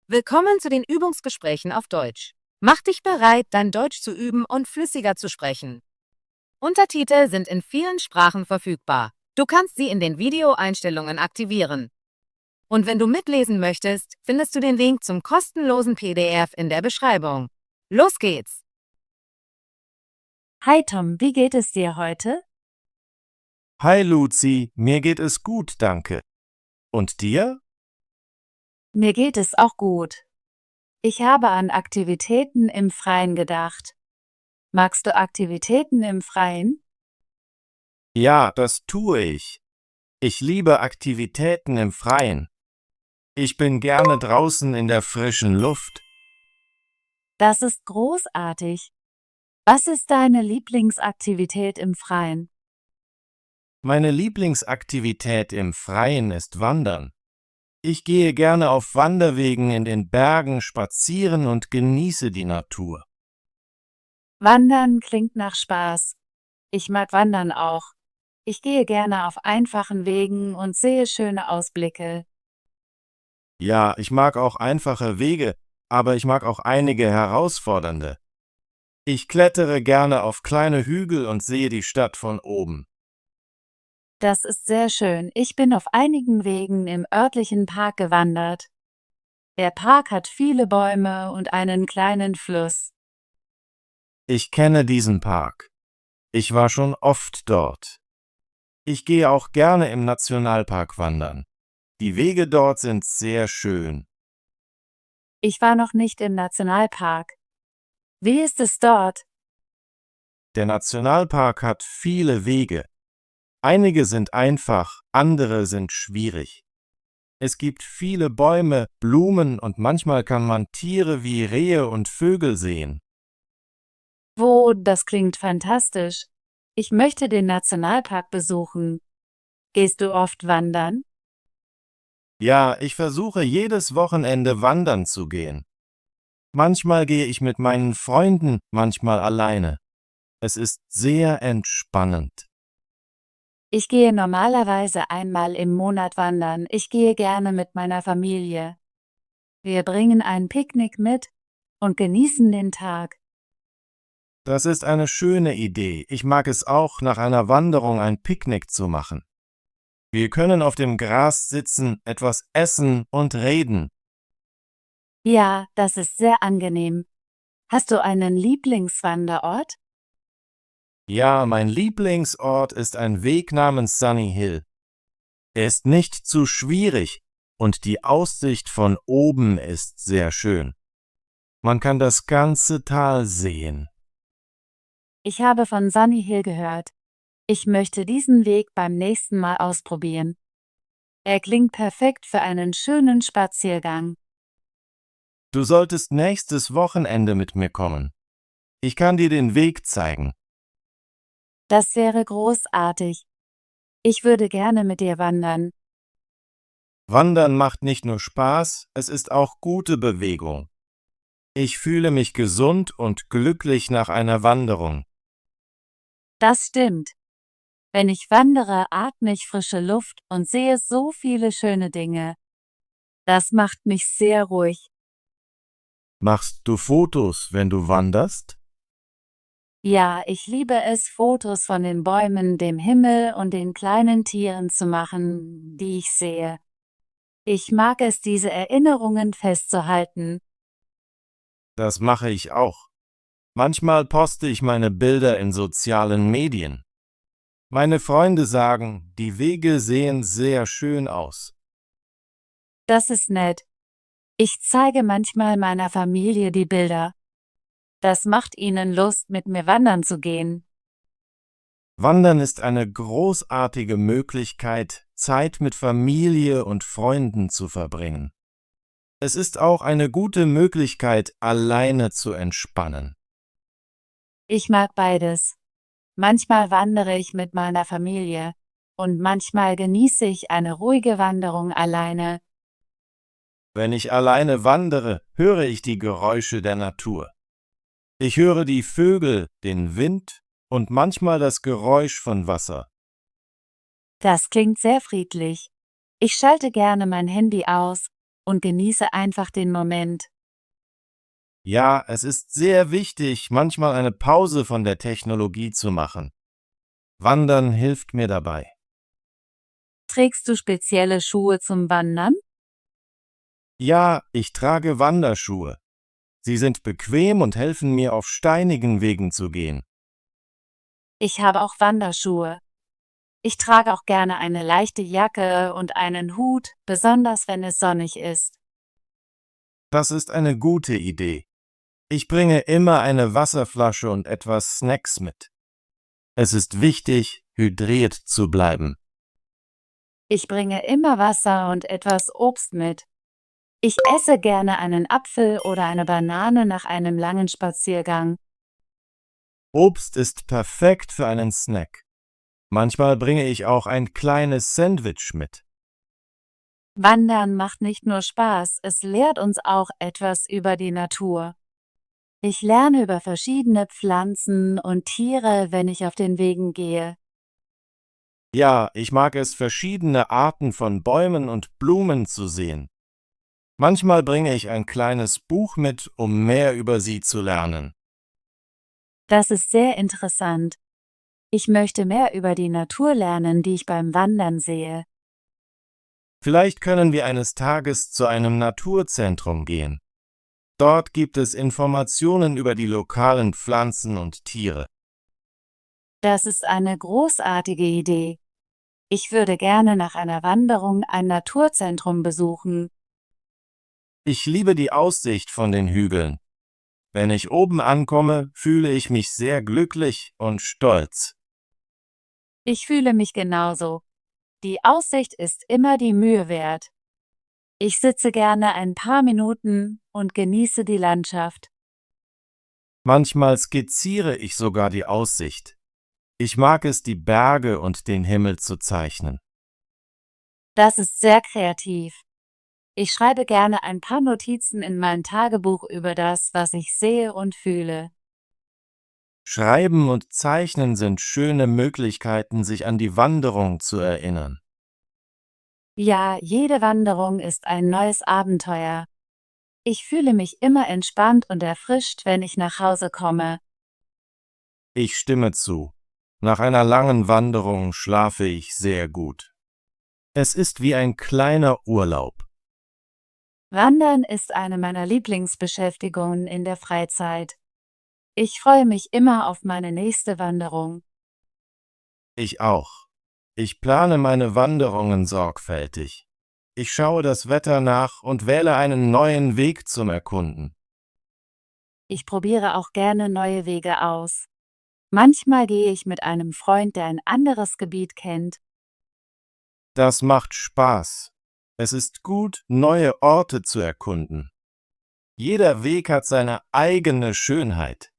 Willkommen zu den Übungsgesprächen auf Deutsch. Mach dich bereit, dein Deutsch zu üben und flüssiger zu sprechen. Untertitel sind in vielen Sprachen verfügbar. Du kannst sie in den Videoeinstellungen aktivieren. Und wenn du mitlesen möchtest, findest du den Link zum kostenlosen PDF in der Beschreibung. Los geht's! Hi Tom, wie geht es dir heute? Hi Luzi, mir geht es gut, danke. Und dir? Mir geht es auch gut. Ich habe an Aktivitäten im Freien gedacht. Magst du Aktivitäten im Freien? Ja, das tue ich. Ich liebe Aktivitäten im Freien. Ich bin gerne draußen in der frischen Luft. Das ist großartig. Was ist deine Lieblingsaktivität im Freien? Meine Lieblingsaktivität im Freien ist Wandern. Ich gehe gerne auf Wanderwegen in den Bergen spazieren und genieße die Natur. Wandern klingt nach Spaß. Ich mag Wandern auch. Ich gehe gerne auf einfachen Wegen und sehe schöne Ausblicke. Ja, ich mag auch einfache Wege, aber ich mag auch einige herausfordernde. Ich klettere gerne auf kleine Hügel und sehe die Stadt von oben. Das ist sehr schön. Ich bin auf einigen Wegen im örtlichen Park gewandert. Der Park hat viele Bäume und einen kleinen Fluss. Ich kenne diesen Park. Ich war schon oft dort. Ich gehe auch gerne im Nationalpark wandern. Die Wege dort sind sehr schön. Ich war noch nicht im Nationalpark. Wie ist es dort? Der Nationalpark hat viele Wege. Einige sind einfach, andere sind schwierig. Es gibt viele Bäume, Blumen und manchmal kann man Tiere wie Rehe und Vögel sehen. Das klingt fantastisch. Ich möchte den Nationalpark besuchen. Gehst du oft wandern? Ja, ich versuche jedes Wochenende wandern zu gehen. Manchmal gehe ich mit meinen Freunden, manchmal alleine. Es ist sehr entspannend. Ich gehe normalerweise einmal im Monat wandern. Ich gehe gerne mit meiner Familie. Wir bringen ein Picknick mit und genießen den Tag. Das ist eine schöne Idee. Ich mag es auch, nach einer Wanderung ein Picknick zu machen. Wir können auf dem Gras sitzen, etwas essen und reden. Ja, das ist sehr angenehm. Hast du einen Lieblingswanderort? Ja, mein Lieblingsort ist ein Weg namens Sunny Hill. Er ist nicht zu schwierig und die Aussicht von oben ist sehr schön. Man kann das ganze Tal sehen. Ich habe von Sunny Hill gehört. Ich möchte diesen Weg beim nächsten Mal ausprobieren. Er klingt perfekt für einen schönen Spaziergang. Du solltest nächstes Wochenende mit mir kommen. Ich kann dir den Weg zeigen. Das wäre großartig. Ich würde gerne mit dir wandern. Wandern macht nicht nur Spaß, es ist auch gute Bewegung. Ich fühle mich gesund und glücklich nach einer Wanderung. Das stimmt. Wenn ich wandere, atme ich frische Luft und sehe so viele schöne Dinge. Das macht mich sehr ruhig. Machst du Fotos, wenn du wanderst? Ja, ich liebe es, Fotos von den Bäumen, dem Himmel und den kleinen Tieren zu machen, die ich sehe. Ich mag es, diese Erinnerungen festzuhalten. Das mache ich auch. Manchmal poste ich meine Bilder in sozialen Medien. Meine Freunde sagen, die Wege sehen sehr schön aus. Das ist nett. Ich zeige manchmal meiner Familie die Bilder. Das macht ihnen Lust, mit mir wandern zu gehen. Wandern ist eine großartige Möglichkeit, Zeit mit Familie und Freunden zu verbringen. Es ist auch eine gute Möglichkeit, alleine zu entspannen. Ich mag beides. Manchmal wandere ich mit meiner Familie und manchmal genieße ich eine ruhige Wanderung alleine. Wenn ich alleine wandere, höre ich die Geräusche der Natur. Ich höre die Vögel, den Wind und manchmal das Geräusch von Wasser. Das klingt sehr friedlich. Ich schalte gerne mein Handy aus und genieße einfach den Moment. Ja, es ist sehr wichtig, manchmal eine Pause von der Technologie zu machen. Wandern hilft mir dabei. Trägst du spezielle Schuhe zum Wandern? Ja, ich trage Wanderschuhe. Sie sind bequem und helfen mir, auf steinigen Wegen zu gehen. Ich habe auch Wanderschuhe. Ich trage auch gerne eine leichte Jacke und einen Hut, besonders wenn es sonnig ist. Das ist eine gute Idee. Ich bringe immer eine Wasserflasche und etwas Snacks mit. Es ist wichtig, hydriert zu bleiben. Ich bringe immer Wasser und etwas Obst mit. Ich esse gerne einen Apfel oder eine Banane nach einem langen Spaziergang. Obst ist perfekt für einen Snack. Manchmal bringe ich auch ein kleines Sandwich mit. Wandern macht nicht nur Spaß, es lehrt uns auch etwas über die Natur. Ich lerne über verschiedene Pflanzen und Tiere, wenn ich auf den Wegen gehe. Ja, ich mag es, verschiedene Arten von Bäumen und Blumen zu sehen. Manchmal bringe ich ein kleines Buch mit, um mehr über sie zu lernen. Das ist sehr interessant. Ich möchte mehr über die Natur lernen, die ich beim Wandern sehe. Vielleicht können wir eines Tages zu einem Naturzentrum gehen. Dort gibt es Informationen über die lokalen Pflanzen und Tiere. Das ist eine großartige Idee. Ich würde gerne nach einer Wanderung ein Naturzentrum besuchen. Ich liebe die Aussicht von den Hügeln. Wenn ich oben ankomme, fühle ich mich sehr glücklich und stolz. Ich fühle mich genauso. Die Aussicht ist immer die Mühe wert. Ich sitze gerne ein paar Minuten und genieße die Landschaft. Manchmal skizziere ich sogar die Aussicht. Ich mag es, die Berge und den Himmel zu zeichnen. Das ist sehr kreativ. Ich schreibe gerne ein paar Notizen in mein Tagebuch über das, was ich sehe und fühle. Schreiben und Zeichnen sind schöne Möglichkeiten, sich an die Wanderung zu erinnern. Ja, jede Wanderung ist ein neues Abenteuer. Ich fühle mich immer entspannt und erfrischt, wenn ich nach Hause komme. Ich stimme zu. Nach einer langen Wanderung schlafe ich sehr gut. Es ist wie ein kleiner Urlaub. Wandern ist eine meiner Lieblingsbeschäftigungen in der Freizeit. Ich freue mich immer auf meine nächste Wanderung. Ich auch. Ich plane meine Wanderungen sorgfältig. Ich schaue das Wetter nach und wähle einen neuen Weg zum Erkunden. Ich probiere auch gerne neue Wege aus. Manchmal gehe ich mit einem Freund, der ein anderes Gebiet kennt. Das macht Spaß. Es ist gut, neue Orte zu erkunden. Jeder Weg hat seine eigene Schönheit.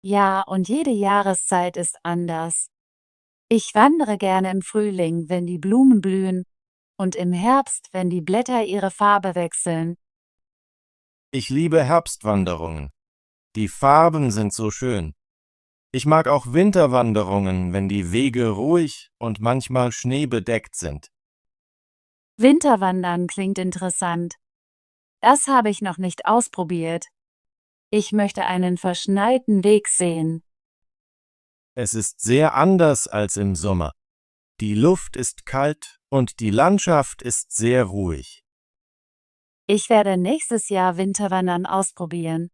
Ja, und jede Jahreszeit ist anders. Ich wandere gerne im Frühling, wenn die Blumen blühen, und im Herbst, wenn die Blätter ihre Farbe wechseln. Ich liebe Herbstwanderungen. Die Farben sind so schön. Ich mag auch Winterwanderungen, wenn die Wege ruhig und manchmal schneebedeckt sind. Winterwandern klingt interessant. Das habe ich noch nicht ausprobiert. Ich möchte einen verschneiten Weg sehen. Es ist sehr anders als im Sommer. Die Luft ist kalt und die Landschaft ist sehr ruhig. Ich werde nächstes Jahr Winterwandern ausprobieren.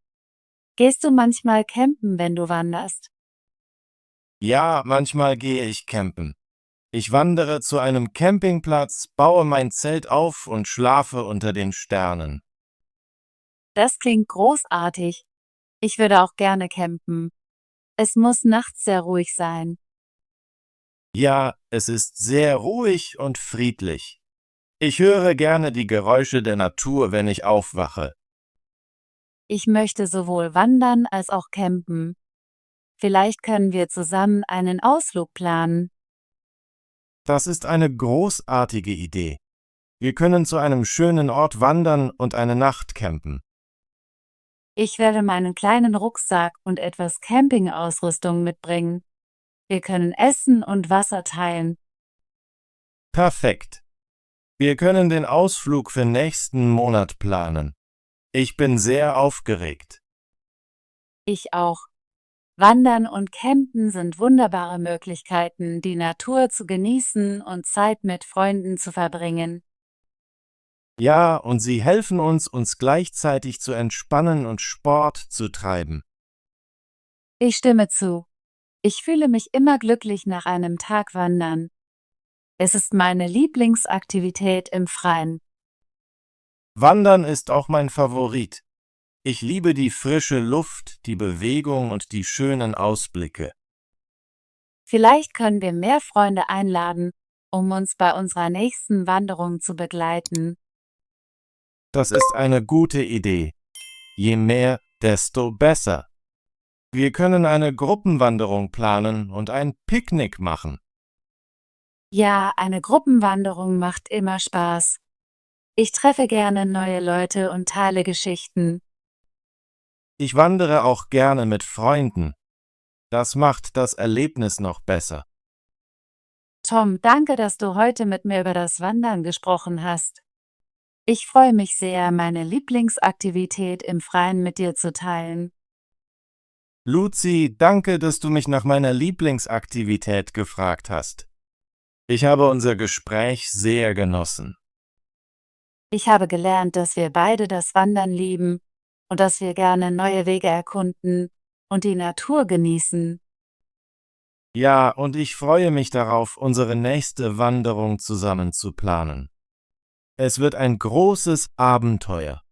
Gehst du manchmal campen, wenn du wanderst? Ja, manchmal gehe ich campen. Ich wandere zu einem Campingplatz, baue mein Zelt auf und schlafe unter den Sternen. Das klingt großartig. Ich würde auch gerne campen. Es muss nachts sehr ruhig sein. Ja, es ist sehr ruhig und friedlich. Ich höre gerne die Geräusche der Natur, wenn ich aufwache. Ich möchte sowohl wandern als auch campen. Vielleicht können wir zusammen einen Ausflug planen. Das ist eine großartige Idee. Wir können zu einem schönen Ort wandern und eine Nacht campen. Ich werde meinen kleinen Rucksack und etwas Campingausrüstung mitbringen. Wir können Essen und Wasser teilen. Perfekt. Wir können den Ausflug für nächsten Monat planen. Ich bin sehr aufgeregt. Ich auch. Wandern und Campen sind wunderbare Möglichkeiten, die Natur zu genießen und Zeit mit Freunden zu verbringen. Ja, und sie helfen uns gleichzeitig zu entspannen und Sport zu treiben. Ich stimme zu. Ich fühle mich immer glücklich nach einem Tag Wandern. Es ist meine Lieblingsaktivität im Freien. Wandern ist auch mein Favorit. Ich liebe die frische Luft, die Bewegung und die schönen Ausblicke. Vielleicht können wir mehr Freunde einladen, um uns bei unserer nächsten Wanderung zu begleiten. Das ist eine gute Idee. Je mehr, desto besser. Wir können eine Gruppenwanderung planen und ein Picknick machen. Ja, eine Gruppenwanderung macht immer Spaß. Ich treffe gerne neue Leute und teile Geschichten. Ich wandere auch gerne mit Freunden. Das macht das Erlebnis noch besser. Tom, danke, dass du heute mit mir über das Wandern gesprochen hast. Ich freue mich sehr, meine Lieblingsaktivität im Freien mit dir zu teilen. Luzi, danke, dass du mich nach meiner Lieblingsaktivität gefragt hast. Ich habe unser Gespräch sehr genossen. Ich habe gelernt, dass wir beide das Wandern lieben und dass wir gerne neue Wege erkunden und die Natur genießen. Ja, und ich freue mich darauf, unsere nächste Wanderung zusammen zu planen. Es wird ein großes Abenteuer.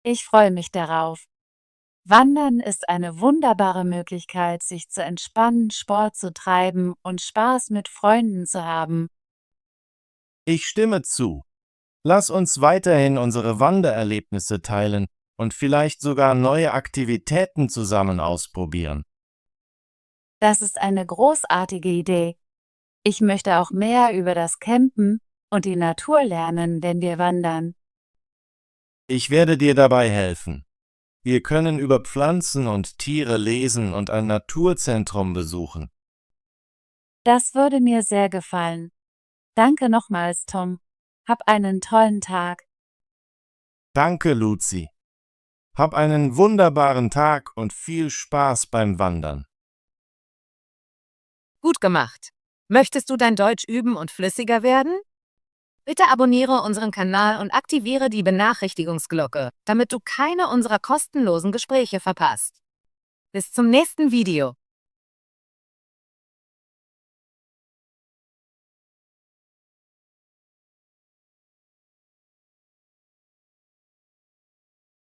Ich freue mich darauf. Wandern ist eine wunderbare Möglichkeit, sich zu entspannen, Sport zu treiben und Spaß mit Freunden zu haben. Ich stimme zu. Lass uns weiterhin unsere Wandererlebnisse teilen und vielleicht sogar neue Aktivitäten zusammen ausprobieren. Das ist eine großartige Idee. Ich möchte auch mehr über das Campen und die Natur lernen, wenn wir wandern. Ich werde dir dabei helfen. Wir können über Pflanzen und Tiere lesen und ein Naturzentrum besuchen. Das würde mir sehr gefallen. Danke nochmals, Tom. Hab einen tollen Tag. Danke, Luzi. Hab einen wunderbaren Tag und viel Spaß beim Wandern. Gut gemacht. Möchtest du dein Deutsch üben und flüssiger werden? Bitte abonniere unseren Kanal und aktiviere die Benachrichtigungsglocke, damit du keine unserer kostenlosen Gespräche verpasst. Bis zum nächsten Video.